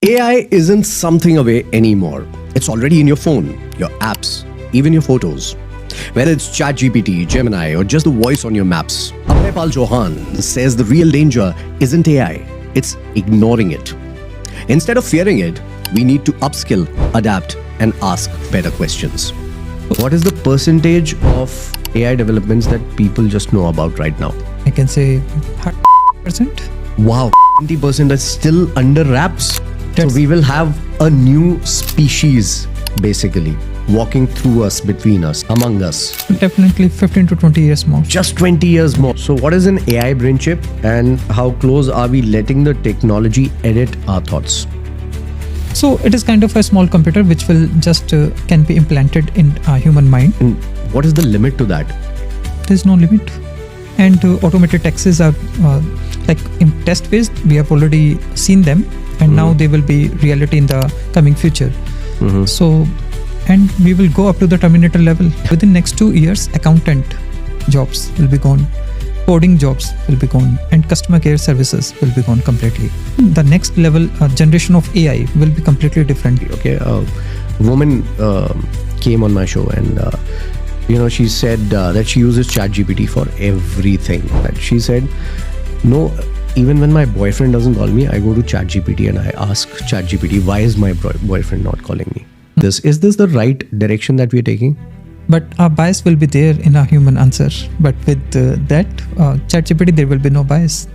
AI isn't something away anymore. It's already in your phone, your apps, even your photos. Whether it's ChatGPT, Gemini, or just the voice on your maps, Abhay Pal Chauhan says the real danger isn't AI, it's ignoring it. Instead of fearing it, we need to upskill, adapt, and ask better questions. What is the percentage of AI developments that people just know about right now? I can say 100%. Wow, 20% is still under wraps. So That's- we will have a new species basically walking through us, between us, among us. Definitely 15 to 20 years more. Just 20 years more. So what is an AI brain chip and how close are we letting the technology edit our thoughts? So it is kind of a small computer which will just can be implanted in a human mind. And what is the limit to that? There is no limit. And automated taxis are like in test phase. We have already seen them, and now they will be reality in the coming future. So, and we will go up to the Terminator level. Within next 2 years, accountant jobs will be gone, coding jobs will be gone, and customer care services will be gone completely. The next level generation of AI will be completely different. Okay, a woman came on my show and she said that she uses ChatGPT for everything. And she said, no, even when my boyfriend doesn't call me, I go to ChatGPT and I ask ChatGPT, why is my boyfriend not calling me? Is this the right direction that we are taking? But our bias will be there in our human answer. But with that ChatGPT, there will be no bias.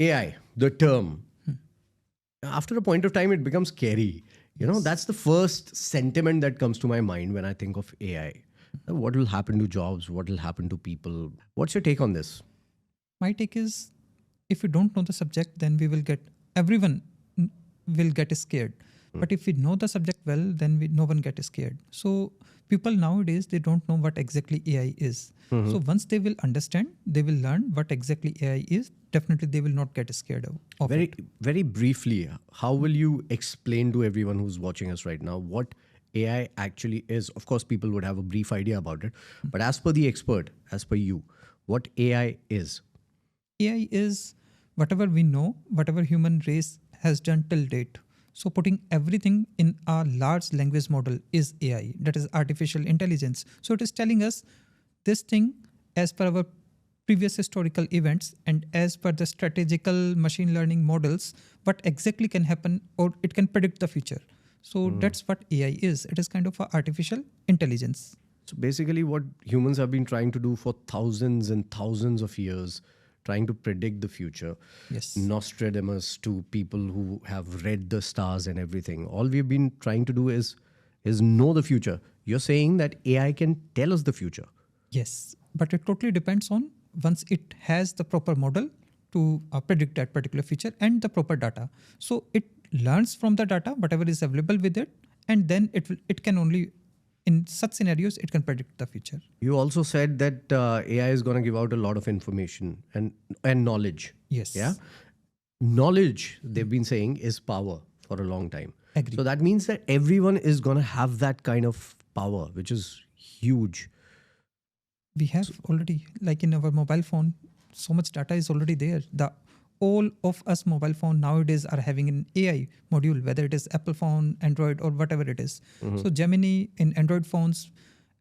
AI, the term. After a point of time, it becomes scary. That's the first sentiment that comes to my mind when I think of AI. What will happen to jobs? What will happen to people? What's your take on this? My take is, if we don't know the subject, then everyone will get scared. But if we know the subject well, then no one get scared. So people nowadays, they don't know what exactly AI is. So once they will understand, they will learn what exactly AI is. Definitely, they will not get scared of it. Very briefly, how will you explain to everyone who's watching us right now what AI actually is? Of course, people would have a brief idea about it. But as per the expert, as per you, what AI is? AI is whatever we know, whatever human race has done till date. So putting everything in a large language model is AI, that is artificial intelligence. So it is telling us this thing as per our previous historical events and as per the strategical machine learning models, what exactly can happen, or it can predict the future. So that's what AI is. It is kind of an artificial intelligence. So basically what humans have been trying to do for thousands and thousands of years, trying to predict the future. Yes. Nostradamus to people who have read the stars and everything. All we've been trying to do is know the future. You're saying that AI can tell us the future. Yes, but it totally depends on once it has the proper model to predict that particular feature and the proper data. So it learns from the data, whatever is available with it, and then it can only, in such scenarios, it can predict the future. You also said that AI is going to give out a lot of information and knowledge. Yes. Yeah. Knowledge, they've been saying, is power for a long time. Agree. So that means that everyone is going to have that kind of power, which is huge. We have already, like in our mobile phone, so much data is already there. All of us mobile phone nowadays are having an AI module, whether it is Apple phone, Android, or whatever it is. So Gemini in Android phones,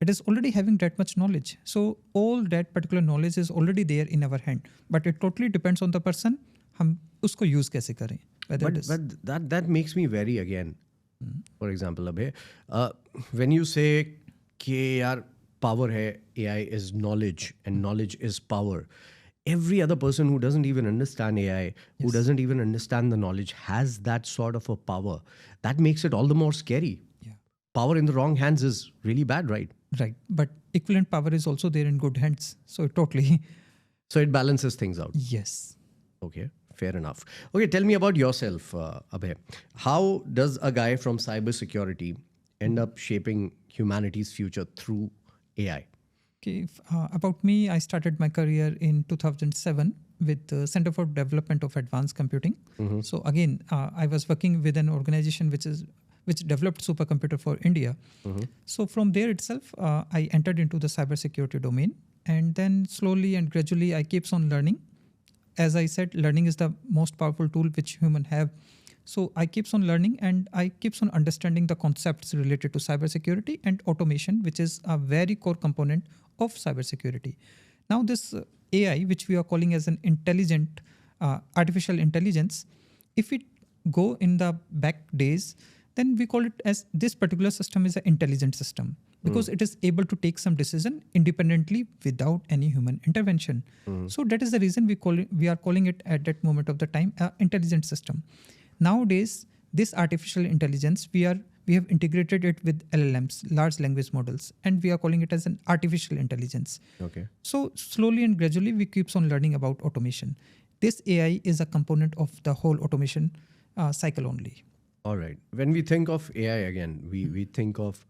it is already having that much knowledge. So all that particular knowledge is already there in our hand. But it totally depends on the person. हम उसको use कैसे करें? But that makes me wary again. For example, Abhay, when you say कि यार power hai, AI is knowledge and knowledge is power. Every other person who doesn't even understand AI, who doesn't even understand the knowledge, has that sort of a power. That makes it all the more scary. Yeah. Power in the wrong hands is really bad, right? Right. But equivalent power is also there in good hands. So totally. So it balances things out. Yes. Okay, fair enough. Okay, tell me about yourself, Abhay. How does a guy from cybersecurity end up shaping humanity's future through AI? Okay, about me, I started my career in 2007 with the Center for Development of Advanced Computing. So again, I was working with an organization which developed supercomputer for India. So from there itself, I entered into the cybersecurity domain, and then slowly and gradually, I keeps on learning. As I said, learning is the most powerful tool which human have. So I keeps on learning and I keeps on understanding the concepts related to cybersecurity and automation, which is a very core component of cybersecurity. Now this AI, which we are calling as an intelligent artificial intelligence, if we go in the back days, then we call it as this particular system is an intelligent system because it is able to take some decision independently without any human intervention. So that is the reason we are calling it at that moment of the time an intelligent system. Nowadays, this artificial intelligence, we have integrated it with LLMs, large language models, and we are calling it as an artificial intelligence. Okay. So slowly and gradually, we keeps on learning about automation. This AI is a component of the whole automation cycle only. All right. When we think of AI again, we think of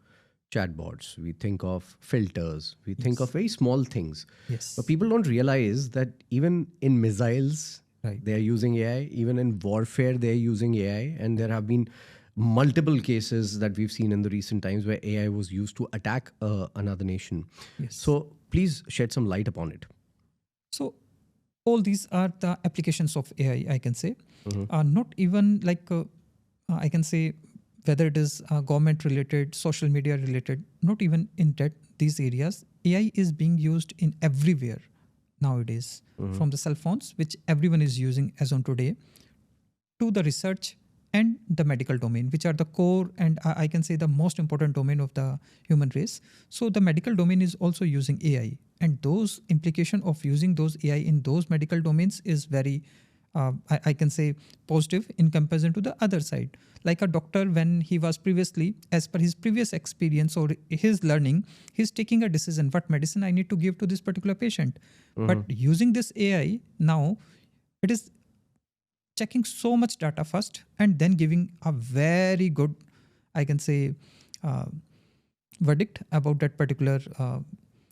chatbots, we think of filters, we think of very small things. Yes. But people don't realize that even in missiles, Right. they are using AI. Even in warfare, they are using AI. And there have been multiple cases that we've seen in the recent times where AI was used to attack another nation. Yes. So please shed some light upon it. So all these are the applications of AI, I can say. Not even like I can say whether it is government related, social media related, not even in these areas. AI is being used in everywhere nowadays, from the cell phones, which everyone is using as on today, to the research and the medical domain, which are the core and I can say the most important domain of the human race. So the medical domain is also using AI, and those implication of using those AI in those medical domains is very, I can say, positive in comparison to the other side. Like a doctor, when he was previously, as per his previous experience or his learning, he's taking a decision what medicine I need to give to this particular patient. But using this AI now, it is checking so much data first and then giving a very good, I can say, verdict about that particular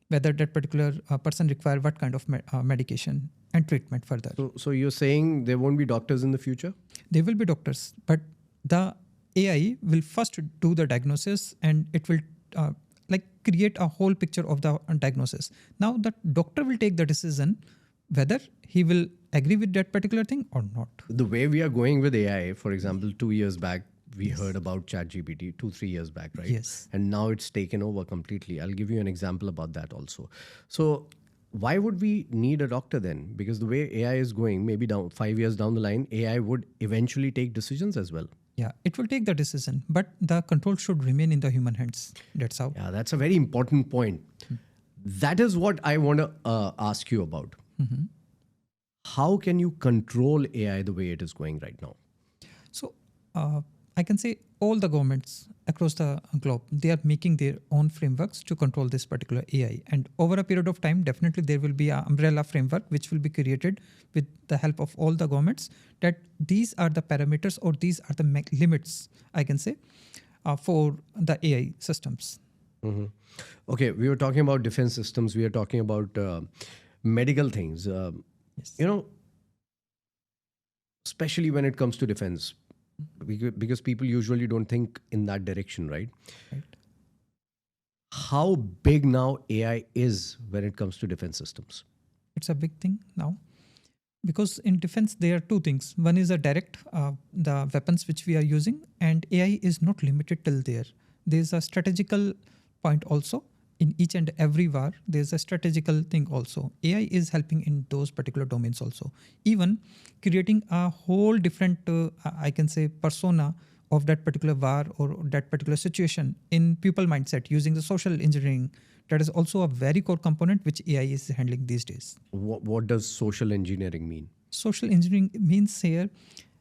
whether that particular person require what kind of medication and treatment further. So you're saying there won't be doctors in the future? There will be doctors, but the AI will first do the diagnosis and it will like create a whole picture of the diagnosis. Now the doctor will take the decision whether he will agree with that particular thing or not. The way we are going with AI, for example, 2 years back, we heard about ChatGPT 2-3 years back, right? Yes. And now it's taken over completely. I'll give you an example about that also. So why would we need a doctor then? Because the way AI is going, maybe 5 years down the line, AI would eventually take decisions as well. Yeah, it will take the decision, but the control should remain in the human hands. That's how. Yeah, that's a very important point. That is what I want to ask you about. How can you control AI the way it is going right now? So I can say all the governments across the globe, they are making their own frameworks to control this particular AI. And over a period of time, definitely there will be an umbrella framework which will be created with the help of all the governments, that these are the parameters or these are the limits, I can say, for the AI systems. Okay, we were talking about defense systems. We are talking about medical things. Yes. You know, especially when it comes to defense, because people usually don't think in that direction, right? Right. How big now AI is when it comes to defense systems? It's a big thing now. Because in defense, there are two things. One is a direct, the weapons which we are using, and AI is not limited till there. There's a strategical point also. In each and every war, there's a strategical thing also. AI is helping in those particular domains also. Even creating a whole different, I can say, persona of that particular war or that particular situation in people mindset using the social engineering. That is also a very core component which AI is handling these days. What does social engineering mean? Social engineering means here,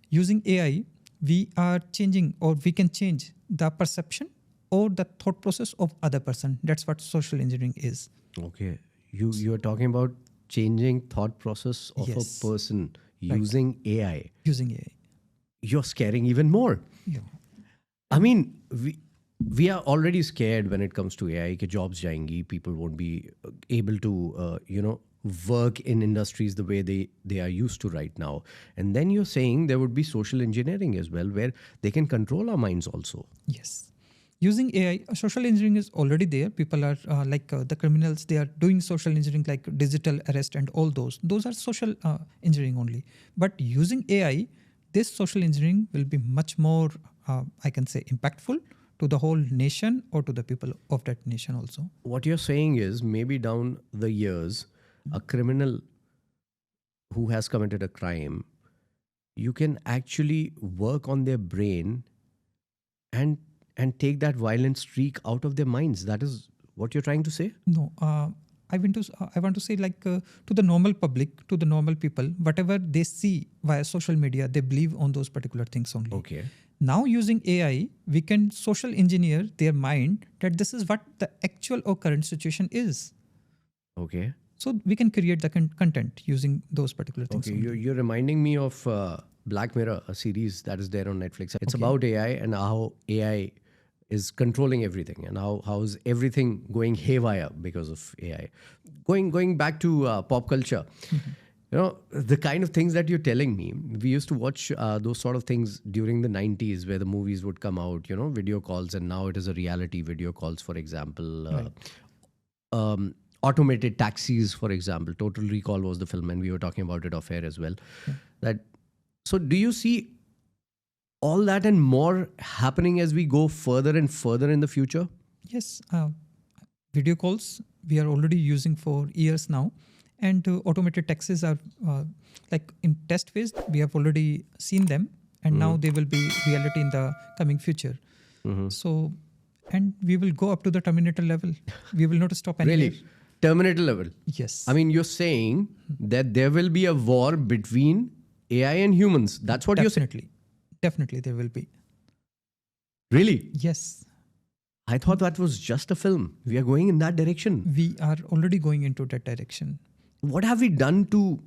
using AI, we are changing or we can change the perception or the thought process of other person. That's what social engineering is. Okay, you are talking about changing thought process of Yes. a person using AI, Using AI. you're scaring even more. Yeah. I mean, we are already scared when it comes to AI. Ke jobs jayengi, people won't be able to, work in industries the way they are used to right now. And then you're saying there would be social engineering as well, where they can control our minds also. Yes. Using AI, social engineering is already there. People are the criminals, they are doing social engineering like digital arrest and all those. Those are social engineering only. But using AI, this social engineering will be much more, I can say, impactful to the whole nation or to the people of that nation also. What you're saying is maybe down the years, a criminal who has committed a crime, you can actually work on their brain and take that violent streak out of their minds. That is what you're trying to say? No, I want to say to the normal public, to the normal people, whatever they see via social media, they believe on those particular things only. Okay. Now using AI, we can social engineer their mind that this is what the actual or current situation is. Okay. So we can create the content using those particular things. Okay. only. You're reminding me of Black Mirror, a series that is there on Netflix. It's Okay. about AI and how AI is controlling everything and how is everything going haywire because of AI. Going back to pop culture, the kind of things that you're telling me, we used to watch those sort of things during the 90s where the movies would come out, video calls, and now it is a reality, video calls, for example. Automated taxis, for example. Total Recall was the film, and we were talking about it off air as well. So do you see all that and more happening as we go further and further in the future? Yes, video calls we are already using for years now, and automated taxis are like in test phase. We have already seen them, and now they will be reality in the coming future. So, and we will go up to the Terminator level. We will not stop anywhere. Really? Terminator level? Yes. I mean, you're saying that there will be a war between AI and humans. That's what you're saying? Definitely there will be. Really? Yes. I thought that was just a film. We are going in that direction. We are already going into that direction. What have we done to,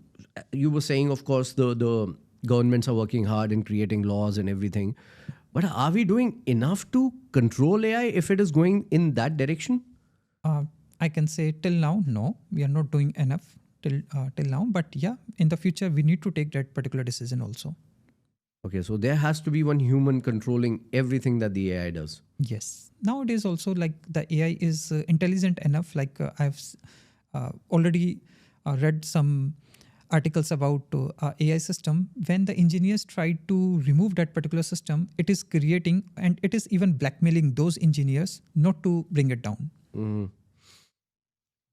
you were saying, of course, the governments are working hard in creating laws and everything. But are we doing enough to control AI if it is going in that direction? I can say till now, no, we are not doing enough till now. But yeah, in the future, we need to take that particular decision also. Okay, so there has to be one human controlling everything that the AI does. Yes. Nowadays also like the AI is intelligent enough. Like I've already read some articles about AI system. When the engineers tried to remove that particular system, it is creating and it is even blackmailing those engineers not to bring it down.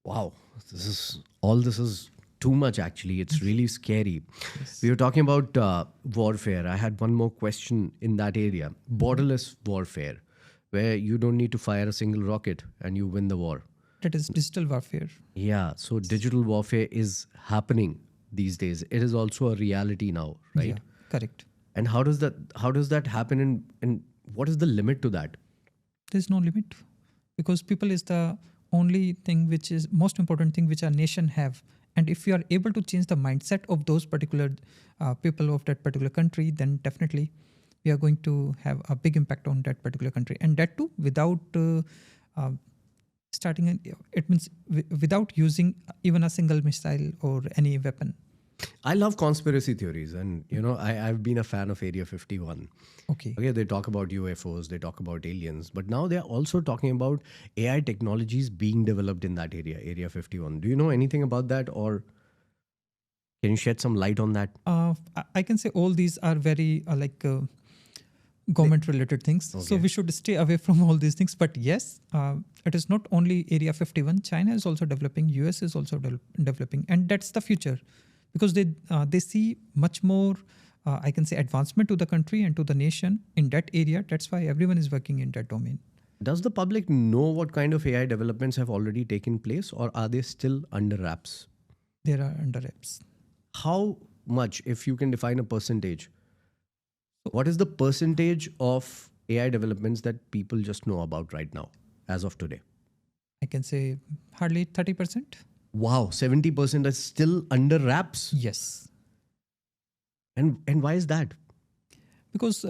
Wow, this is too much actually. It's really scary. Yes. We were talking about warfare. I had one more question in that area. Borderless warfare, where you don't need to fire a single rocket and you win the war. That is digital warfare. Yeah, so digital warfare is happening these days. It is also a reality now, right? Yeah, correct. And how does that happen, and what is the limit to that? There's no limit, because people is the only thing which is most important thing which our nation have. And if you are able to change the mindset of those particular people of that particular country, then definitely we are going to have a big impact on that particular country. And that too without it means without using even a single missile or any weapon. I love conspiracy theories, and I've been a fan of Area 51. Okay, they talk about UFOs, they talk about aliens, but now they're also talking about AI technologies being developed in that Area 51. Do you know anything about that, or can you shed some light on that? I can say all these are very government related things. Okay. So we should stay away from all these things. But yes, it is not only Area 51. China is also developing. US is also developing. And that's the future, because they see much more, I can say, advancement to the country and to the nation in that area. That's why everyone is working in that domain. Does the public know what kind of AI developments have already taken place, or are they still under wraps? There are under wraps. How much, if you can define a percentage, what is the percentage of AI developments that people just know about right now, as of today? I can say hardly 30%. Wow, 70% is still under wraps? Yes. And why is that? Because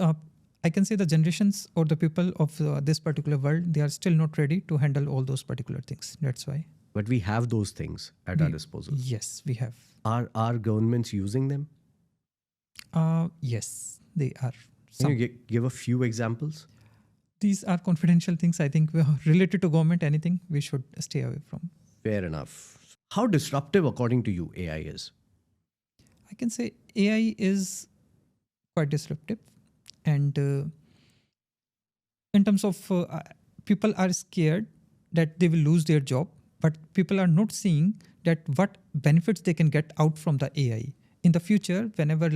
I can say the generations or the people of this particular world, they are still not ready to handle all those particular things. That's why. But we have those things at our disposal. Yes, we have. Are governments using them? Yes, they are. Can you give a few examples? These are confidential things. I think related to government, anything we should stay away from. Fair enough. How disruptive, according to you, AI is? I can say AI is quite disruptive. And in terms of people are scared that they will lose their job, but people are not seeing that what benefits they can get out from the AI. In the future, whenever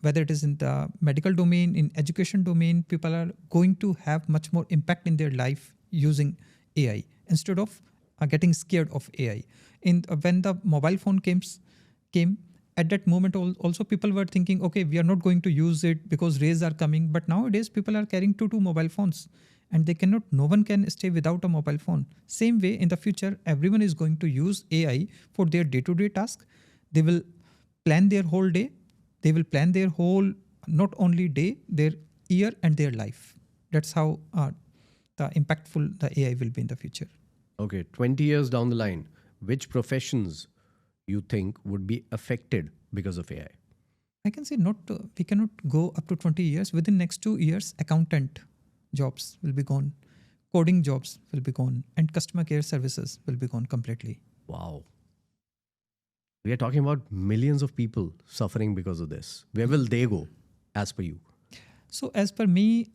whether it is in the medical domain, in education domain, people are going to have much more impact in their life using AI instead of getting scared of AI. When the mobile phone came, at that moment also people were thinking, okay, we are not going to use it because rays are coming. But nowadays people are carrying two mobile phones, and no one can stay without a mobile phone. Same way in the future, everyone is going to use AI for their day-to-day task. They will plan their whole day. They will plan their whole, not only day, their year and their life. That's how the impactful the AI will be in the future. Okay, 20 years down the line, which professions you think would be affected because of AI? I can say we cannot go up to 20 years. Within next 2 years, accountant jobs will be gone, coding jobs will be gone, and customer care services will be gone completely. Wow. We are talking about millions of people suffering because of this. Where will they go, as per you? So as per me,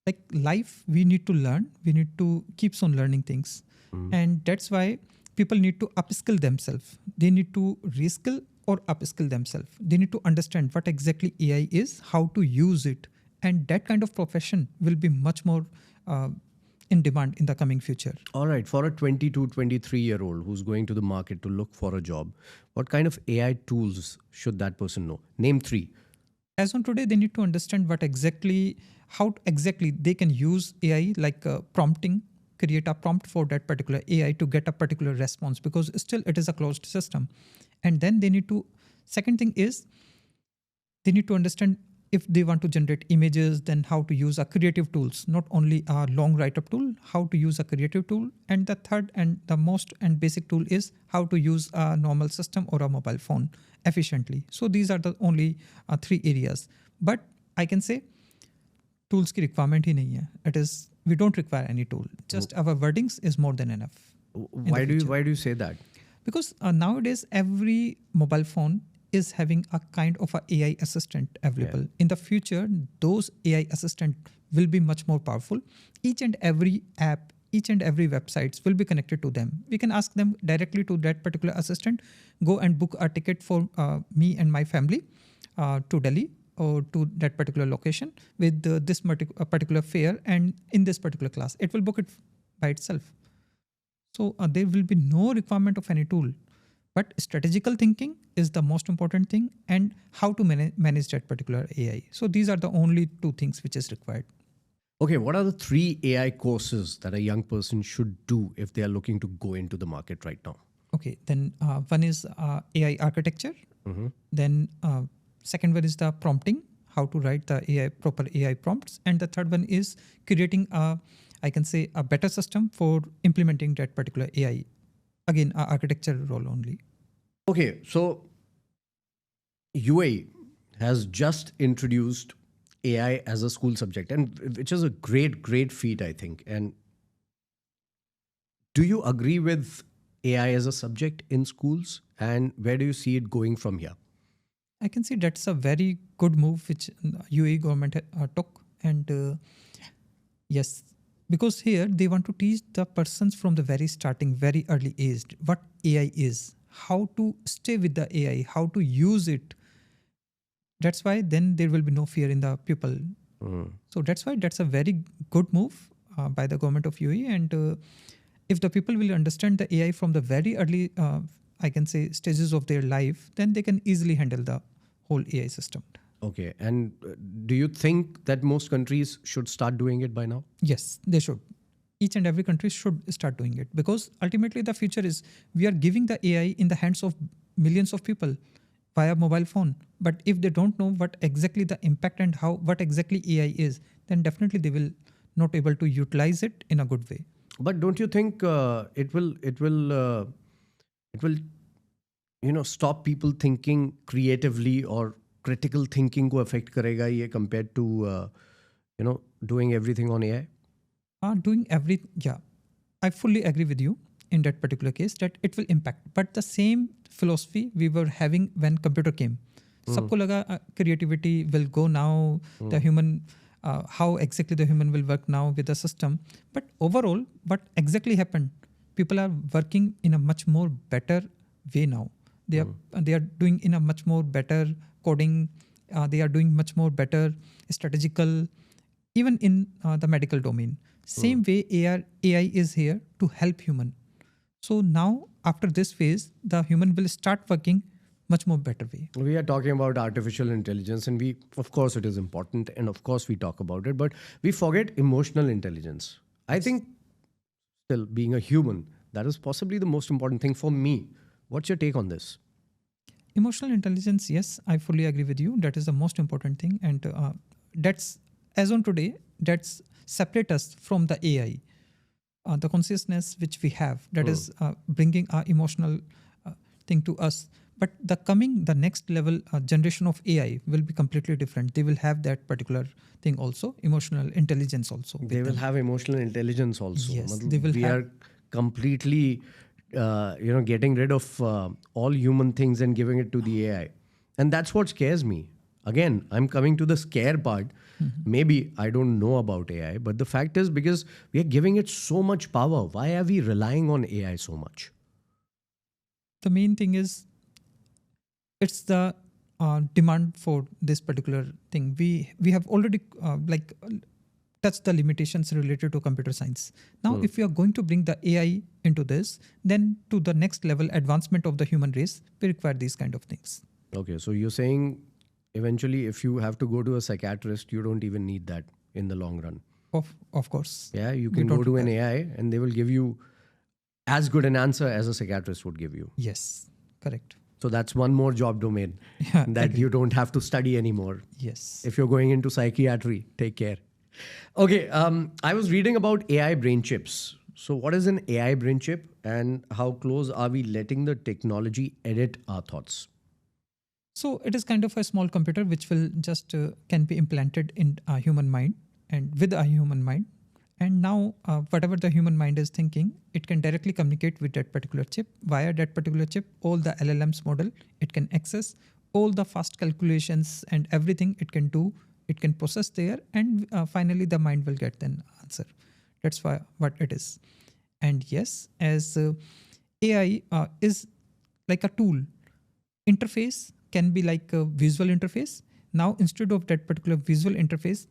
like life, we need to learn. We need to keep on learning things. And that's why people need to upskill themselves. They need to reskill or upskill themselves. They need to understand what exactly AI is, how to use it. And that kind of profession will be much more in demand in the coming future. All right, for a 22, 23-year-old who's going to the market to look for a job, what kind of AI tools should that person know? Name 3. As on today, they need to understand how exactly they can use AI, like prompting, create a prompt for that particular AI to get a particular response, because still it is a closed system. And then second thing is, they need to understand if they want to generate images, then how to use a creative tools, not only a long write-up tool, how to use a creative tool. And the third and the most and basic tool is how to use a normal system or a mobile phone efficiently. So these are the only 3 areas. But I can say tools ki requirement hi nahi hai. It is, we don't require any tool. Just our wordings is more than enough. Why do you say that? Because nowadays every mobile phone is having a kind of a AI assistant available. In the future, those AI assistant will be much more powerful. Each and every app, each and every websites will be connected to them. We can ask them directly to that particular assistant, go and book a ticket for me and my family to Delhi or to that particular location with this particular fare and in this particular class. It will book it by itself. So there will be no requirement of any tool. But strategical thinking is the most important thing, and how to manage that particular AI. So these are the only 2 things which is required. Okay, what are the 3 AI courses that a young person should do if they are looking to go into the market right now? Okay, then one is AI architecture. Then second one is the prompting, how to write the proper AI prompts. And the third one is creating a better system for implementing that particular AI. Again, architecture role only. Okay, so UAE has just introduced AI as a school subject, and which is a great feat, I think. And do you agree with AI as a subject in schools, and where do you see it going from here? I can see that's a very good move which UAE government took. And yes, because here they want to teach the persons from the very starting, very early age, what AI is, how to stay with the AI, how to use it. That's why then there will be no fear in the pupil. So that's why that's a very good move by the government of UAE. And if the people will understand the AI from the very early, stages of their life, then they can easily handle the whole AI system. Okay, and do you think that most countries should start doing it by now? Yes, they should. Each and every country should start doing it, because ultimately the future is we are giving the AI in the hands of millions of people. via mobile phone. But if they don't know what exactly the impact and what exactly AI is, then definitely they will not able to utilize it in a good way. But don't you think it will stop people thinking creatively, or critical thinking को affect करेगा ये compared to doing everything on AI? Yeah, I fully agree with you in that particular case that it will impact. But the same philosophy we were having when computer came. सबको लगा creativity will go now, the human, how exactly the human will work now with the system. But overall, what exactly happened? People are working in a much more better way now. They are doing in a much more better coding. They are doing much more better strategical, even in the medical domain. Same way AI is here to help human. So now after this phase, the human will start working much more better way. We are talking about artificial intelligence, and of course it is important, and of course we talk about it, but we forget emotional intelligence. I think still being a human, that is possibly the most important thing for me. What's your take on this? Emotional intelligence, yes, I fully agree with you. That is the most important thing, and that's as on today that's separate us from the AI. The consciousness which we have, that is bringing our emotional thing to us. But the next level generation of AI will be completely different. They will have that particular thing also, emotional intelligence also. They will have emotional intelligence also. Yes, they will we have. are completely getting rid of all human things and giving it to the AI. And that's what scares me. Again, I'm coming to the scare part. Maybe I don't know about AI, but the fact is, because we are giving it so much power, why are we relying on AI so much? The main thing is it's the demand for this particular thing. We have already touched the limitations related to computer science. Now, if we are going to bring the AI into this, then to the next level advancement of the human race, we require these kind of things. Okay, so you're saying eventually if you have to go to a psychiatrist, you don't even need that in the long run. Of course. Yeah, you can go to an AI and they will give you as good an answer as a psychiatrist would give you. Yes, correct. So that's one more job domain that you don't have to study anymore. Yes. If you're going into psychiatry, take care. Okay, I was reading about AI brain chips. So what is an AI brain chip, and how close are we letting the technology edit our thoughts? So it is kind of a small computer which will just can be implanted in a human mind and with a human mind. And now whatever the human mind is thinking, it can directly communicate with that particular chip. Via that particular chip, all the LLMs model, it can access all the fast calculations and everything it can do. It can process there, and finally the mind will get an answer. That's what it is. And yes, as AI is like a tool, interface can be like a visual interface. Now, instead of that particular visual interface,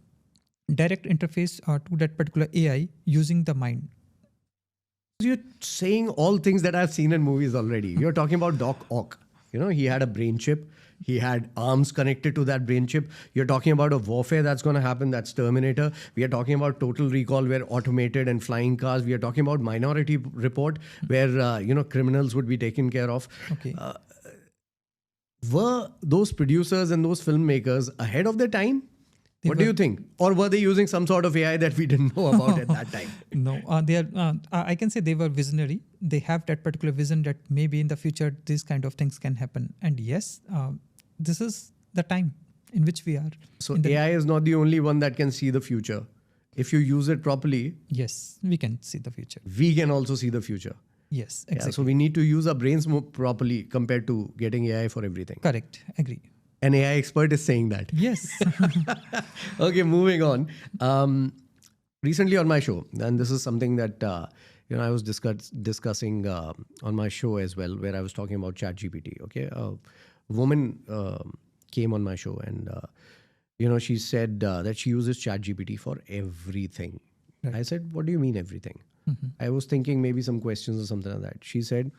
direct interface to that particular AI using the mind. You're saying all things that I've seen in movies already. You're talking about Doc Ock. He had a brain chip. He had arms connected to that brain chip. You're talking about a warfare that's going to happen. That's Terminator. We are talking about Total Recall, where automated and flying cars. We are talking about Minority Report, where criminals would be taken care of. Okay. Were those producers and those filmmakers ahead of their time? What do you think? Or were they using some sort of AI that we didn't know about at that time? No, they are. I can say they were visionary. They have that particular vision that maybe in the future these kind of things can happen. And yes, this is the time in which we are. So AI is not the only one that can see the future. If you use it properly, yes, we can see the future. We can also see the future. Yes, exactly. Yeah, so we need to use our brains more properly compared to getting AI for everything. Correct. Agree. An AI expert is saying that. Yes. Okay, moving on. Recently on my show, and this is something that I was discussing on my show as well, where I was talking about ChatGPT. Okay, a woman came on my show, and she said that she uses ChatGPT for everything. Right. I said, "What do you mean everything?" I was thinking maybe some questions or something like that. She said,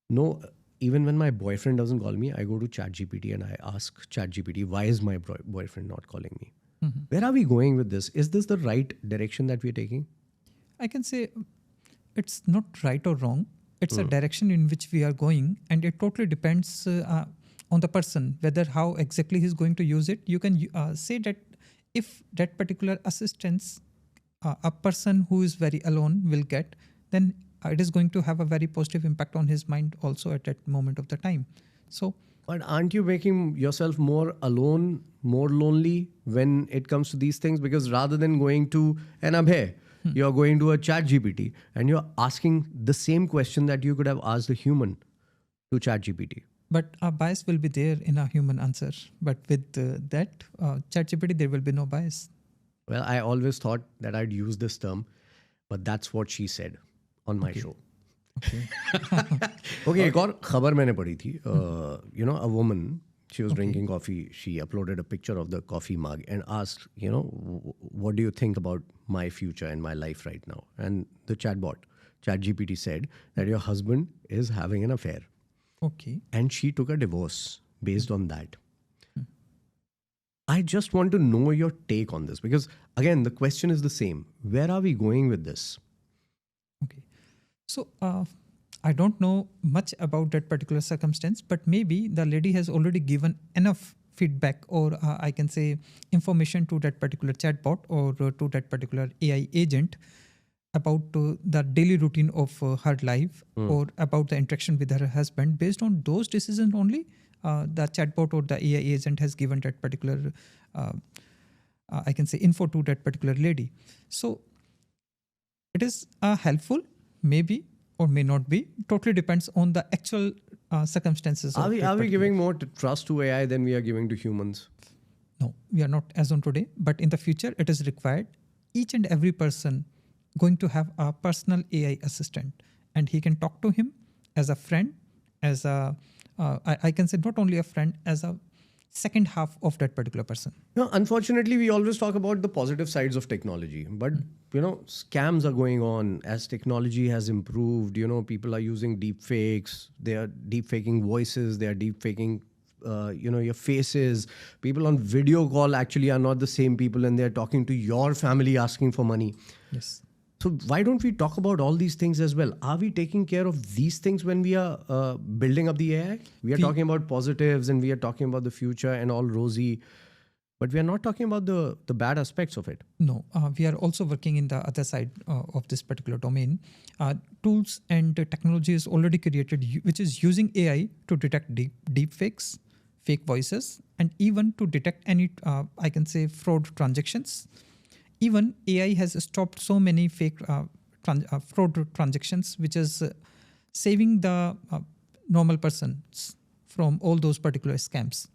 "No." Even when my boyfriend doesn't call me, I go to ChatGPT and I ask ChatGPT, why is my boyfriend not calling me? Where are we going with this? Is this the right direction that we're taking? I can say it's not right or wrong. It's a direction in which we are going, and it totally depends on the person, whether how exactly he's going to use it. You can say that if that particular assistance a person who is very alone will get, then it is going to have a very positive impact on his mind also at that moment of the time. So, but aren't you making yourself more alone, more lonely when it comes to these things? Because rather than going to an Abhay, you're going to a ChatGPT and you're asking the same question that you could have asked a human to ChatGPT. but a bias will be there in a human answer. But with that ChatGPT, there will be no bias. Well, I always thought that I'd use this term, but that's what she said on my show. Okay. Okay, एक और खबर मैंने पढ़ी थी. You know, a woman, she was drinking coffee. She uploaded a picture of the coffee mug and asked, you know, what do you think about my future and my life right now? And the ChatGPT said that your husband is having an affair. Okay. And she took a divorce based on that. I just want to know your take on this because, again, the question is the same. Where are we going with this? Okay. So I don't know much about that particular circumstance, but maybe the lady has already given enough feedback or I can say information to that particular chatbot or to that particular AI agent about the daily routine of her life or about the interaction with her husband. Based on those decisions only, the chatbot or the AI agent has given that particular, I can say, info to that particular lady. So it is helpful, maybe, or may not be. Totally depends on the actual circumstances. Are we giving more trust to AI than we are giving to humans? No, we are not as on today. But in the future, it is required. Each and every person going to have a personal AI assistant, and he can talk to him as a friend, as a I can say not only a friend, as a second half of that particular person. No, unfortunately, we always talk about the positive sides of technology, but you know, scams are going on as technology has improved. You know, people are using deep fakes. They are deep faking voices. They are deep faking, your faces. People on video call actually are not the same people, and they are talking to your family asking for money. Yes. So why don't we talk about all these things as well? Are we taking care of these things when we are building up the AI? We are talking about positives and we are talking about the future and all rosy, but we are not talking about the bad aspects of it. No, we are also working in the other side of this particular domain. Tools and technology is already created, which is using AI to detect deep fakes, fake voices, and even to detect any, I can say, fraud transactions. Even AI has stopped so many fake fraud transactions, which is saving the normal persons from all those particular scams.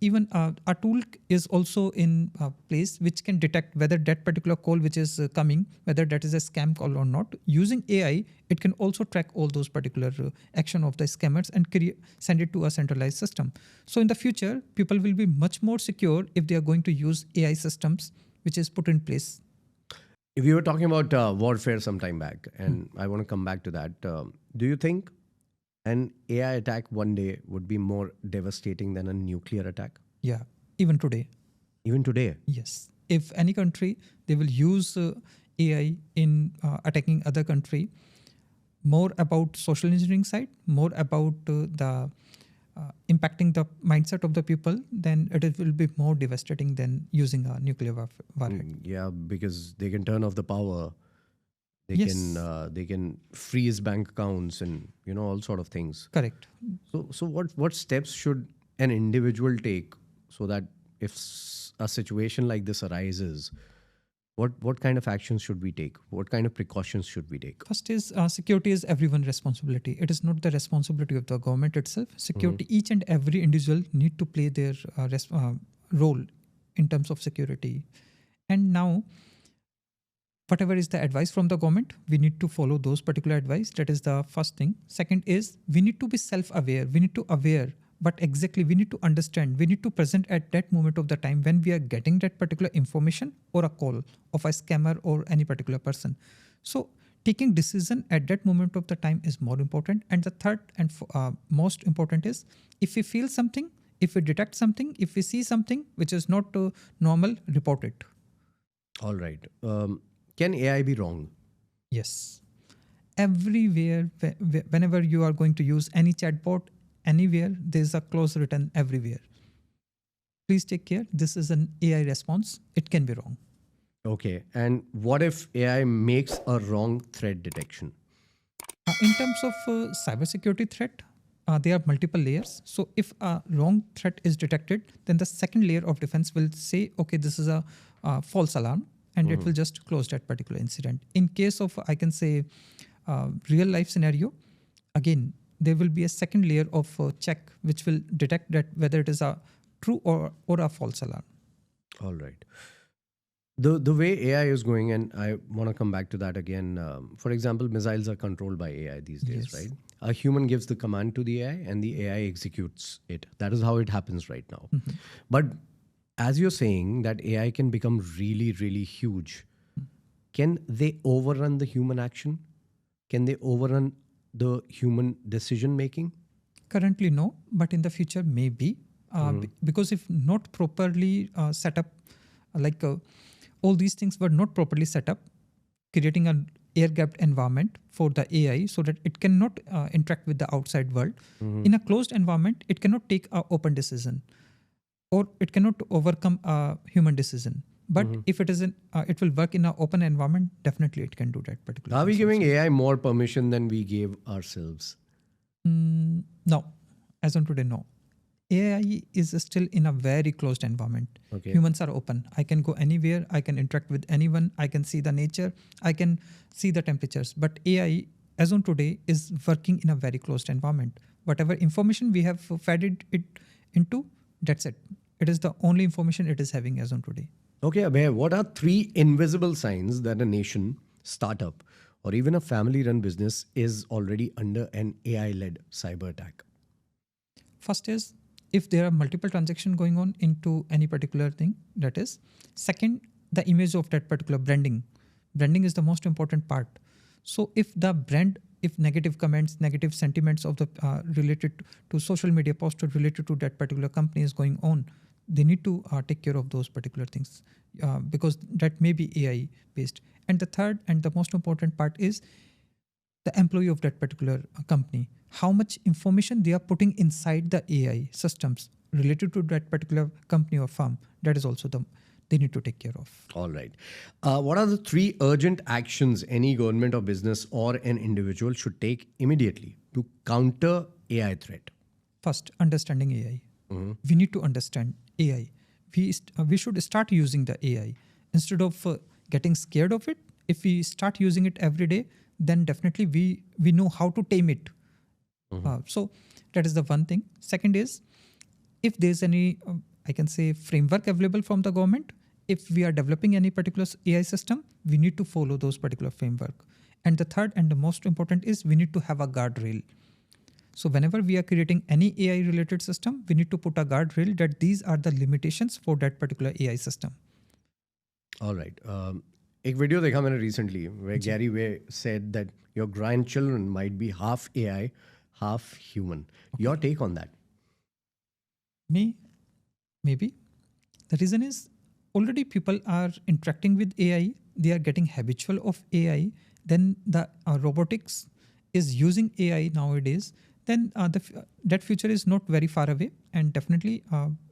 Even a tool is also in place which can detect whether that particular call which is coming, whether that is a scam call or not. Using AI, it can also track all those particular action of the scammers and send it to a centralized system. So in the future, people will be much more secure if they are going to use AI systems which is put in place. If you were talking about warfare some time back, and I want to come back to that, do you think an AI attack one day would be more devastating than a nuclear attack? Yeah, even today. Even today? Yes. If any country, they will use AI in attacking other country, more about social engineering side, more about the impacting the mindset of the people, then it will be more devastating than using a nuclear warhead. Yeah, because they can turn off the power. They Yes. they can freeze bank accounts and all sort of things. Correct. So what steps should an individual take so that if a situation like this arises, what kind of actions should we take? What kind of precautions should we take? First is security is everyone's responsibility. It is not the responsibility of the government itself. Security, each and every individual need to play their role in terms of security. And now, whatever is the advice from the government, we need to follow those particular advice. That is the first thing. Second is we need to be self-aware. We need to aware. But exactly, we need to understand, we need to present at that moment of the time when we are getting that particular information or a call of a scammer or any particular person. So taking decision at that moment of the time is more important. And the third and most important is if we feel something, if we detect something, if we see something which is not normal, report it. All right. Can AI be wrong? Yes. Everywhere, whenever you are going to use any chatbot, anywhere, there's a clause written everywhere. Please take care. This is an AI response. It can be wrong. Okay. And what if AI makes a wrong threat detection? In terms of cybersecurity threat, there are multiple layers. So if a wrong threat is detected, then the second layer of defense will say, okay, this is a false alarm, and it will just close that particular incident. In case of, I can say, real life scenario, again, there will be a second layer of check which will detect that whether it is a true or a false alarm. All right. The way AI is going, and I want to come back to that again. For example, missiles are controlled by AI these days, Yes. right? A human gives the command to the AI, and the AI executes it. That is how it happens right now. But as you're saying that AI can become really, really huge, can they overrun the human action? Can they overrun the human decision making? Currently, no, but in the future, maybe. Because if not properly set up, like all these things were not properly set up, creating an air-gapped environment for the AI so that it cannot interact with the outside world. In a closed environment, it cannot take an open decision, or it cannot overcome a human decision. But if it isn't, it will work in an open environment. Definitely, it can do that particular. Are we things giving AI more permission than we gave ourselves? also. No, as on today, no. AI is still in a very closed environment. Okay. Humans are open. I can go anywhere. I can interact with anyone. I can see the nature. I can see the temperatures. But AI, as on today, is working in a very closed environment. Whatever information we have fed it into, that's it. It is the only information it is having as on today. Okay, Abhay, what are 3 invisible signs that a nation, startup, or even a family run business is already under an AI led cyber attack? First is if there are multiple transactions going on into any particular thing, that is. Second, the image of that particular branding. Branding is the most important part. So if the brand, if negative comments, negative sentiments of the related to social media posts or related to that particular company is going on, they need to take care of those particular things because that may be AI based. And the third and the most important part is the employee of that particular company, how much information they are putting inside the AI systems related to that particular company or firm. That is also they need to take care of. All right. What are the 3 urgent actions any government or business or an individual should take immediately to counter AI threat? First, understanding AI. We need to understand AI. We should start using the AI instead of getting scared of it. If we start using it every day, then definitely we know how to tame it. So that is the one thing. Second is, if there's any, I can say, framework available from the government, if we are developing any particular AI system, we need to follow those particular framework. And the third and the most important is we need to have a guardrail. So whenever we are creating any AI related system, we need to put a guardrail that these are the limitations for that particular AI system. All right. एक video देखा मैंने recently where Gary Vee said that your grandchildren might be half AI, half human. Your take on that? Maybe. The reason is already people are interacting with AI. They are getting habitual of AI. Then the robotics is using AI nowadays. Then that future is not very far away, and definitely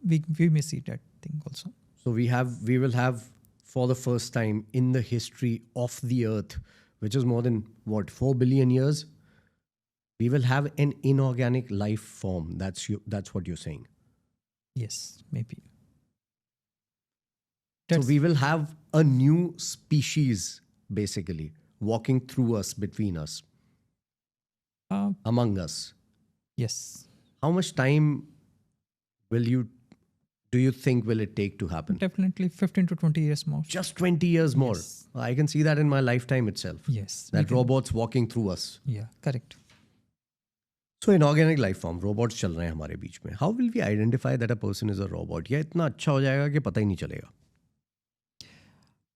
we may see that thing also. So we will have for the first time in the history of the Earth, which is more than 4 billion years, we will have an inorganic life form. That's what you're saying. Yes, maybe. So we will have a new species basically walking through us, between us, among us. Yes. How much time do you think will it take to happen? Definitely 15 to 20 years more. Just 20 years more. Yes. I can see that in my lifetime itself. Yes. That robots walking through us. Yeah, correct. So inorganic life form, robots चल रहे हैं हमारे बीच में. How will we identify that a person is a robot? या इतना अच्छा हो जाएगा कि पता ही नहीं चलेगा?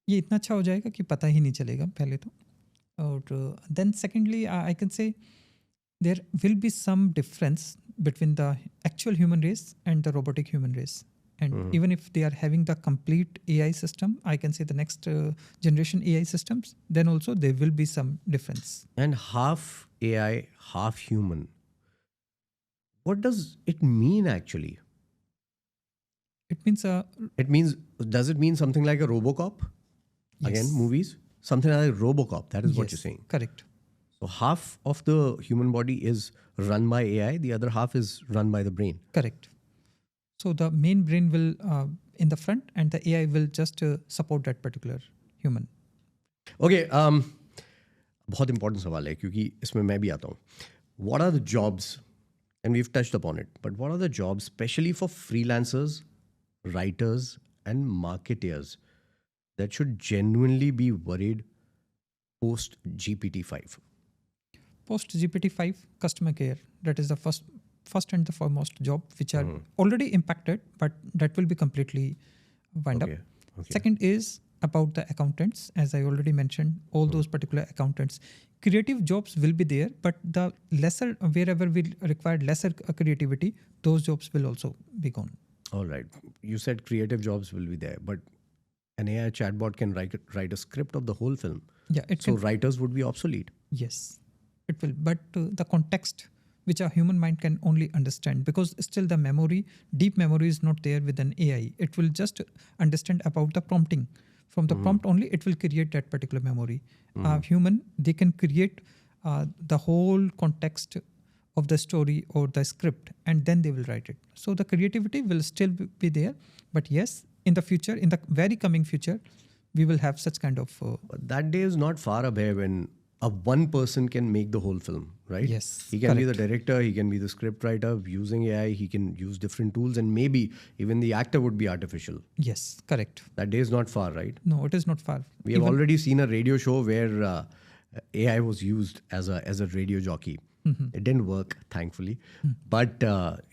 ये इतना अच्छा हो जाएगा कि पता ही नहीं चलेगा पहले तो. और then secondly, I can say there will be some difference between the actual human race and the robotic human race. And even if they are having the complete AI system, I can say the next generation AI systems, then also there will be some difference. And half AI, half human. What does it mean actually? It means It means, does it mean something like a Robocop? Again, yes. movies? Something like Robocop, that is what you're Yes, saying. correct. So half of the human body is run by AI, the other half is run by the brain. Correct. So the main brain will in the front, and the AI will just support that particular human. Okay, बहुत important सवाल है क्योंकि इसमें मैं भी आता हूँ. What are the jobs, and we've touched upon it, but what are the jobs, especially for freelancers, writers, and marketeers, that should genuinely be worried post GPT-5? Post GPT-5, customer care. That is the first and the foremost job which are already impacted, but that will be completely wind up. Okay. Second is about the accountants, as I already mentioned, all those particular accountants. Creative jobs will be there, but the lesser, wherever we require lesser creativity, those jobs will also be gone. All right. You said creative jobs will be there, but an AI chatbot can write a script of the whole film. Yeah, it So can. writers would be obsolete. Yes, it will. But the context, which a human mind can only understand, because still the memory, deep memory is not there with an AI. It will just understand about the prompting. From the prompt only, it will create that particular memory. Human, they can create the whole context of the story or the script, and then they will write it. So the creativity will still be there. But yes, in the future, in the very coming future, we will have such kind of But that day is not far away when a one person can make the whole film, right? Yes, He can be the correct. director, he can be the script writer using AI, he can use different tools, and maybe even the actor would be artificial. Yes, correct. That day is not far, right? No, it is not far. We have Even- already seen a radio show where AI was used as a radio jockey. It didn't work, thankfully. But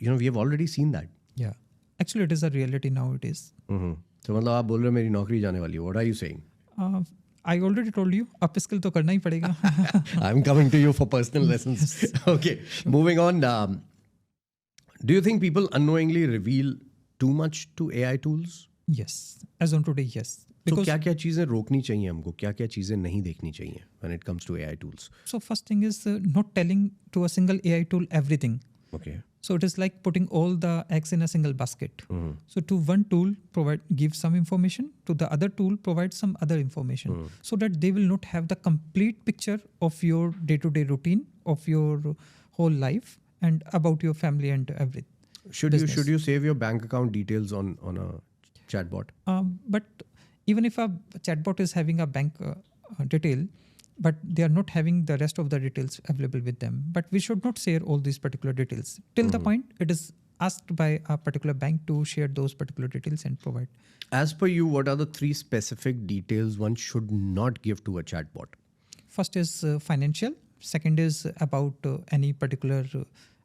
we have already seen that. Yeah, actually, it is a reality nowadays. So मतलब आप बोल रहे हो मेरी नौकरी जाने वाली है. What are you saying? I already told you, upskill तो करना ही पड़ेगा. I'm coming to you for personal lessons. Okay, moving on. Do you think people unknowingly reveal too much to AI tools? Yes, as on today, yes. So Because क्या-क्या चीजें रोकनी चाहिए हमको, क्या-क्या चीजें नहीं देखनी चाहिए when it comes to AI tools? so first thing is not telling to a single AI tool everything. Okay. So it is like putting all the eggs in a single basket. So to one tool give some information, to the other tool provide some other information, so that they will not have the complete picture of your day-to-day routine, of your whole life, and about your family and everything. Should you save your bank account details on a chatbot? But even if a chatbot is having a bank detail, but they are not having the rest of the details available with them. But we should not share all these particular details till the point it is asked by a particular bank to share those particular details and provide. As per you, what are the 3 specific details one should not give to a chatbot? First is financial. Second is about any particular,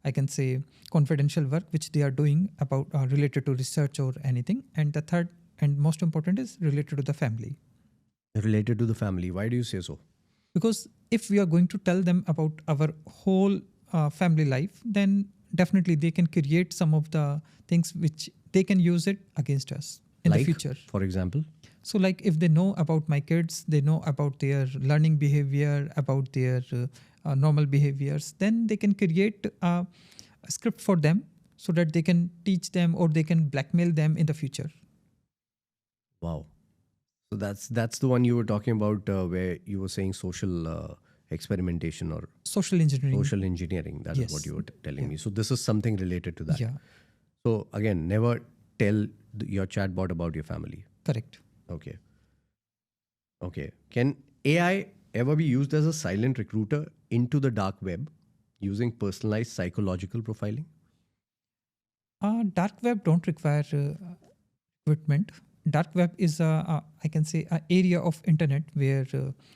I can say, confidential work which they are doing about related to research or anything. And the third and most important is related to the family. Related to the family. Why do you say so? Because if we are going to tell them about our whole family life, then definitely they can create some of the things which they can use it against us in the future. For example? So like if they know about my kids, they know about their learning behavior, about their normal behaviors, then they can create a script for them so that they can teach them or they can blackmail them in the future. Wow. So that's the one you were talking about where you were saying social experimentation or Social engineering. social engineering. That is Yes. what you were telling me. So this is something related to that. Yeah, So again, never tell your chatbot about your family. correct. Okay. Okay. Can AI ever be used as a silent recruiter into the dark web using personalized psychological profiling? Dark web don't require equipment. Dark web is I can say an area of internet where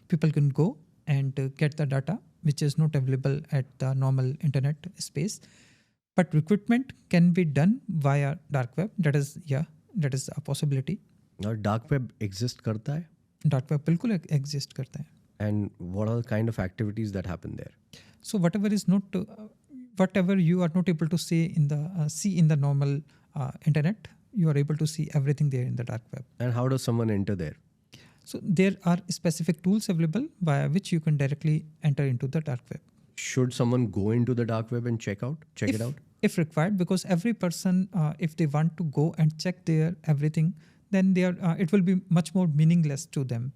people can go and get the data which is not available at the normal internet space. But recruitment can be done via dark web. That is a possibility. Now, dark web exist karta hai? Dark web बिल्कुल exist करता है. And what are the kind of activities that happen there? So whatever you are not able to see in the normal internet, you are able to see everything there in the dark web. And how does someone enter there? So there are specific tools available via which you can directly enter into the dark web. should someone go into the dark web and check it out? If required, because every person, if they want to go and check their everything, then it will be much more meaningless to them.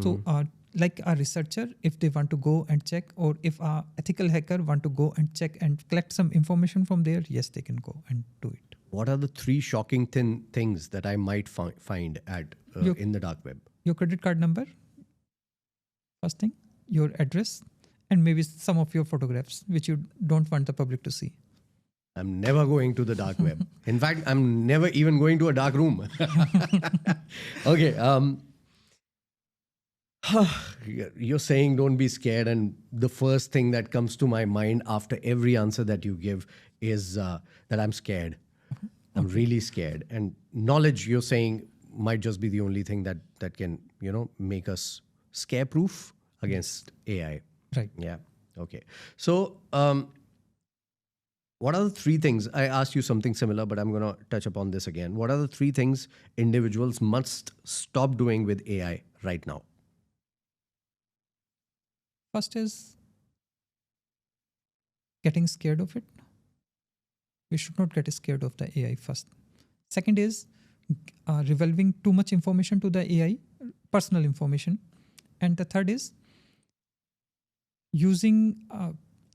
So like a researcher, if they want to go and check, or if a ethical hacker want to go and check and collect some information from there, yes, they can go and do it. What are the 3 shocking things that I might find at in the dark web? Your credit card number, first thing, your address, and maybe some of your photographs, which you don't want the public to see. I'm never going to the dark web. In fact, I'm never even going to a dark room. Okay. You're saying don't be scared. And the first thing that comes to my mind after every answer that you give is that I'm scared. I'm really scared. And knowledge, you're saying, might just be the only thing that can, make us scare-proof against AI. Right. Yeah. Okay. So, what are the 3 things? I asked you something similar, but I'm going to touch upon this again. What are the 3 things individuals must stop doing with AI right now? First is getting scared of it. We should not get scared of the AI first. Second is revolving too much information to the AI, personal information. And the third is using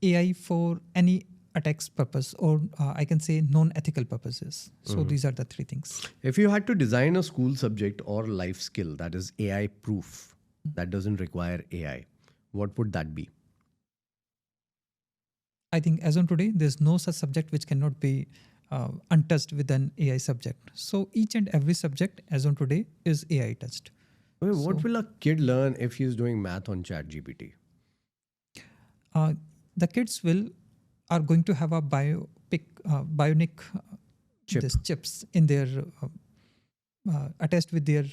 AI for any attacks purpose, or I can say non-ethical purposes. So these are the 3 things. If you had to design a school subject or life skill that is AI proof, that doesn't require AI, what would that be? I think as on today, there's no such subject which cannot be untouched with an AI subject. So each and every subject as on today is AI touched. What will a kid learn if he's doing math on ChatGPT? The kids are going to have a bionic chips in their attached with their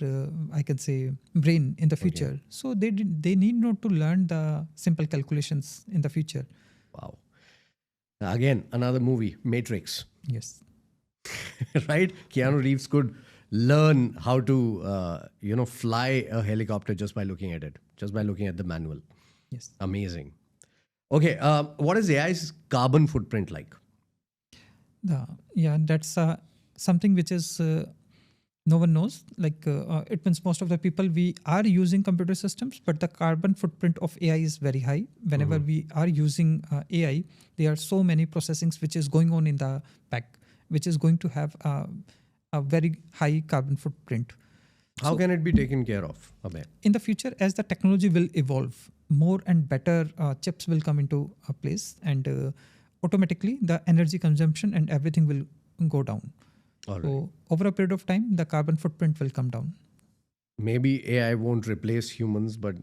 I can say brain in the future. Okay. So they need not to learn the simple calculations in the future. Wow. Again, another movie, Matrix. Yes. Right? Keanu Reeves could learn how to fly a helicopter just by looking at it, just by looking at the manual. Yes. Amazing. Okay, what is AI's carbon footprint like? That's something which is no one knows. Like it means most of the people, we are using computer systems, but the carbon footprint of AI is very high. Whenever we are using AI, there are so many processings which is going on in the back, which is going to have a very high carbon footprint. How can it be taken care of, Abhay? In the future, as the technology will evolve, more and better chips will come into place, and automatically the energy consumption and everything will go down. All so right. over a period of time, the carbon footprint will come down. Maybe AI won't replace humans, but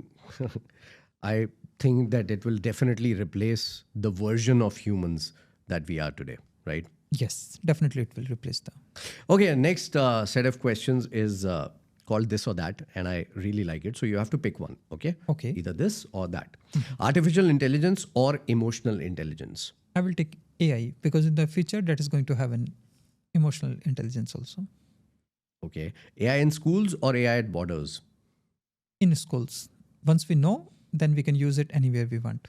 I think that it will definitely replace the version of humans that we are today, right? Yes, definitely it will replace them. Okay, next set of questions is called this or that, and I really like it. So you have to pick one, okay? Okay. Either this or that. Artificial intelligence or emotional intelligence? I will take AI because in the future that is going to have an emotional intelligence also. Okay. AI in schools or AI at borders? In schools. Once we know, then we can use it anywhere we want.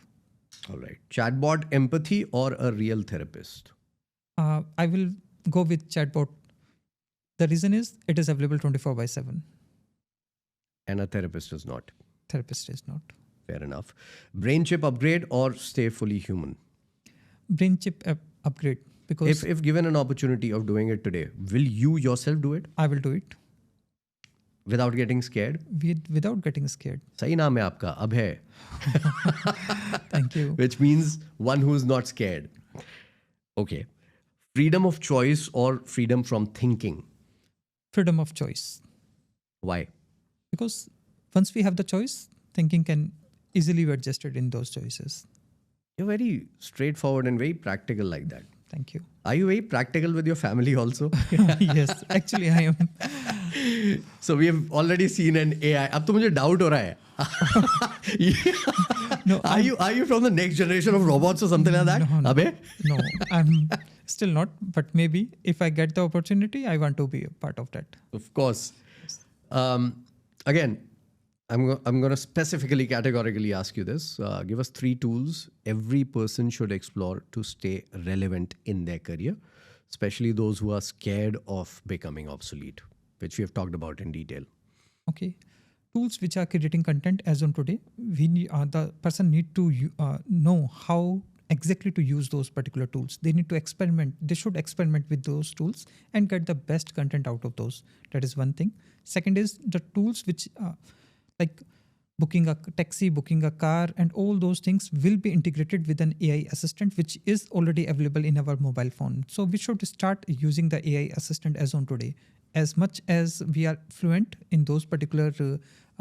All right. Chatbot empathy or a real therapist? I will go with chatbot. The reason is it is available 24/7. And a therapist is not. Therapist is not. Fair enough. Brain chip upgrade or stay fully human? Brain chip upgrade. Because if given an opportunity of doing it today, will you yourself do it? I will do it. Without getting scared? Without getting scared. Sahi naam hai aapka, Abhay. Thank you. Which means one who is not scared. Okay. Freedom of choice or freedom from thinking? Freedom of choice. Why? Because once we have the choice, thinking can easily be adjusted in those choices. You're very straightforward and very practical like that. Thank you. Are you very practical with your family also? Yes, actually I am. So we have already seen an AI. अब तो मुझे doubt हो रहा है. No, are you from the next generation of robots or something like that? No. Abhay? No, I'm still not. But maybe if I get the opportunity, I want to be a part of that. Of course. Again, I'm going to specifically, categorically ask you this. Give us 3 tools every person should explore to stay relevant in their career, especially those who are scared of becoming obsolete, which we have talked about in detail. Okay. Tools which are creating content as on today, we need, the person need to know how exactly to use those particular tools. They need to experiment. They should experiment with those tools and get the best content out of those. That is one thing. Second is the tools which like booking a taxi, booking a car, and all those things will be integrated with an AI assistant, which is already available in our mobile phone. So we should start using the AI assistant as on today. As much as we are fluent in those particular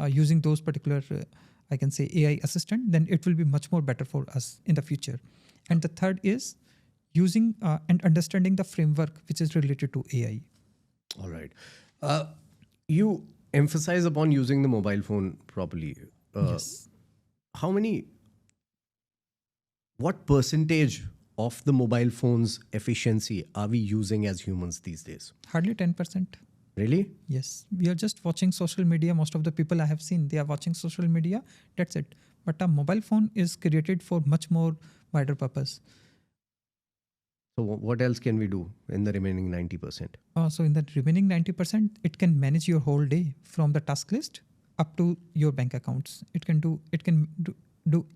using those particular, I can say AI assistant, then it will be much more better for us in the future. And the third is using and understanding the framework which is related to AI. All right. You emphasize upon using the mobile phone properly. Yes. What percentage of the mobile phone's efficiency are we using as humans these days? Hardly 10%. Really? Yes, we are just watching social media. Most of the people I have seen, they are watching social media. That's it. But a mobile phone is created for much more wider purpose. So what else can we do in the remaining 90%? So in the remaining 90%, it can manage your whole day from the task list up to your bank accounts. It can do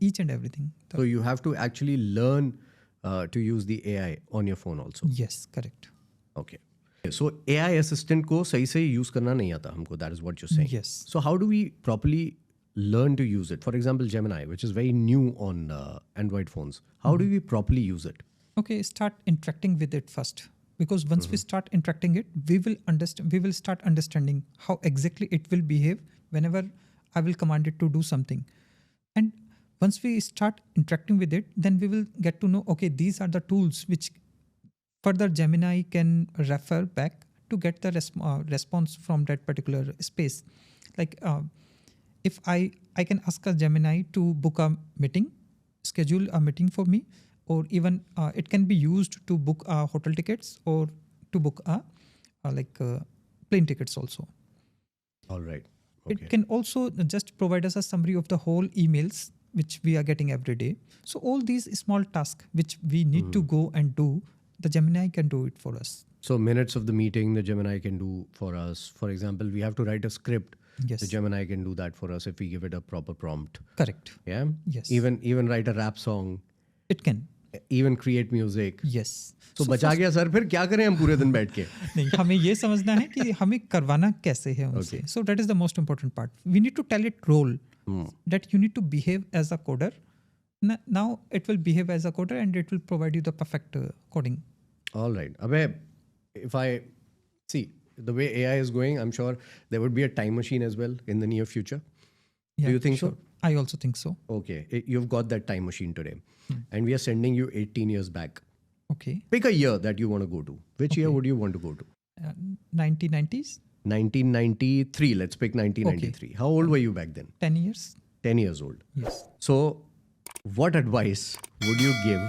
each and everything. So you have to actually learn to use the AI on your phone also. Yes, correct. Okay. So AI assistant को सही से use करना नहीं आता हमको. That is what you're saying. Yes. So how do we properly learn to use it? For example, Gemini, which is very new on Android phones. How do we properly use it? Okay, start interacting with it first. Because once we start interacting it, we will start understanding how exactly it will behave whenever I will command it to do something. And once we start interacting with it, then we will get to know, okay, these are the tools which further Gemini can refer back to get the response from that particular space. Like if I can ask a Gemini to book a meeting, schedule a meeting for me, or even it can be used to book hotel tickets or to book plane tickets also. All right. Okay. It can also just provide us a summary of the whole emails which we are getting every day. So all these small tasks which we need to go and do, the Gemini can do it for us. So minutes of the meeting, the Gemini can do for us. For example, we have to write a script. Yes. The Gemini can do that for us if we give it a proper prompt. Correct. Yeah. Yes. Even write a rap song. It can. Even create music. Yes. So बचा गया sir, फिर क्या करें हम पूरे दिन बैठ के? नहीं, हमें ये समझना है कि हमें करवाना कैसे है उनसे. So that is the most important part. We need to tell it role that you need to behave as a coder. Now it will behave as a coder and it will provide you the perfect coding. All right. Abhay, if I see the way AI is going, I'm sure there would be a time machine as well in the near future. Yeah, Do you think sure. so? I also think so. Okay. You've got that time machine today. And we are sending you 18 years back. Okay. Pick a year that you want to go to. Which year would you want to go to? 1990s? 1993. Let's pick 1993. Okay. How old were you back then? 10 years. 10 years old. Yes. So what advice would you give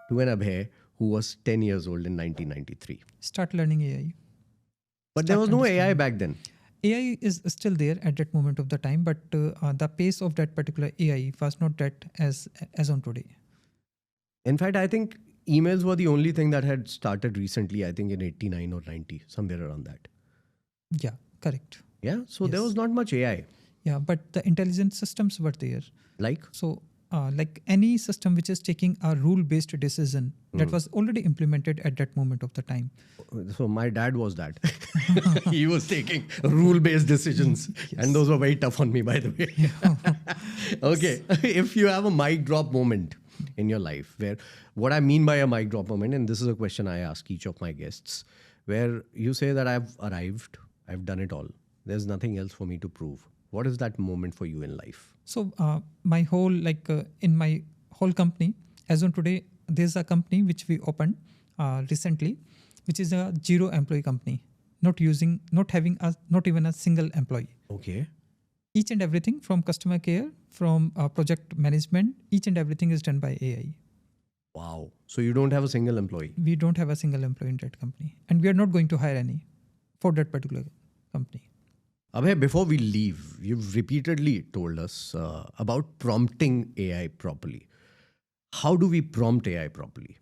to an Abhay who was 10 years old in 1993? Start learning AI. But there was no AI back then. AI is still there at that moment of the time, but the pace of that particular AI was not that as on today. In fact, I think emails were the only thing that had started recently, I think in 89 or 90, somewhere around that. Yeah, correct. Yeah, so there was not much AI. Yeah, but the intelligence systems were there. Like? So like any system which is taking a rule-based decision that was already implemented at that moment of the time. So my dad was that. He was taking rule-based decisions. Yes. And those were very tough on me, by the way. Okay. If you have a mic drop moment in your life, where what I mean by a mic drop moment, and this is a question I ask each of my guests, where you say that I've arrived, I've done it all. There's nothing else for me to prove. What is that moment for you in life? So my whole, in my whole company, as on today, there's a company which we opened recently, which is a 0 employee company, not having not even a single employee. Okay. Each and everything from customer care, from project management, each and everything is done by AI. Wow. So you don't have a single employee? We don't have a single employee in that company. And we are not going to hire any for that particular company. Abhay, before we leave, you've repeatedly told us about prompting AI properly. How do we prompt AI properly?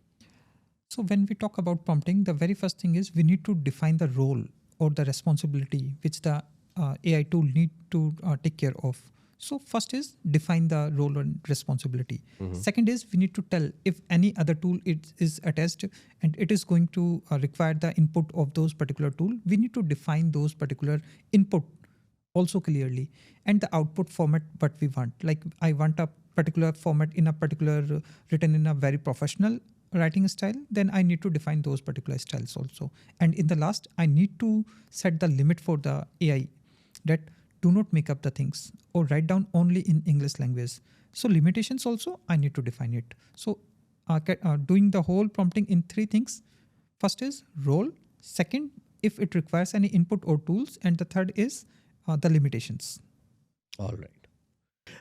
So when we talk about prompting, the very first thing is we need to define the role or the responsibility which the AI tool need to take care of. So first is define the role and responsibility. Second is we need to tell if any other tool is attached and it is going to require the input of those particular tool. We need to define those particular input also clearly, and the output format what we want. Like I want a particular format in a particular written in a very professional writing style, then I need to define those particular styles also. And in the last, I need to set the limit for the AI that do not make up the things or write down only in English language. So limitations also I need to define it. So doing the whole prompting in three things. First is role. Second, if it requires any input or tools, and the third is the limitations. All right.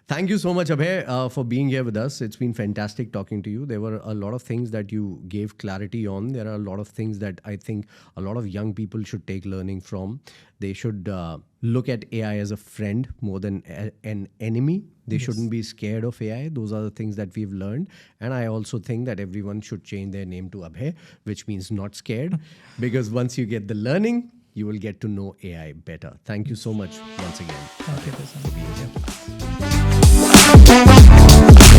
Thank you so much, Abhay, for being here with us. It's been fantastic talking to you. There were a lot of things that you gave clarity on. There are a lot of things that I think a lot of young people should take learning from. They should look at AI as a friend more than an enemy. They shouldn't be scared of AI. Those are the things that we've learned. And I also think that everyone should change their name to Abhay, which means not scared. Because once you get the learning, you will get to know AI better. Thank you so much once again Thank you, for being here.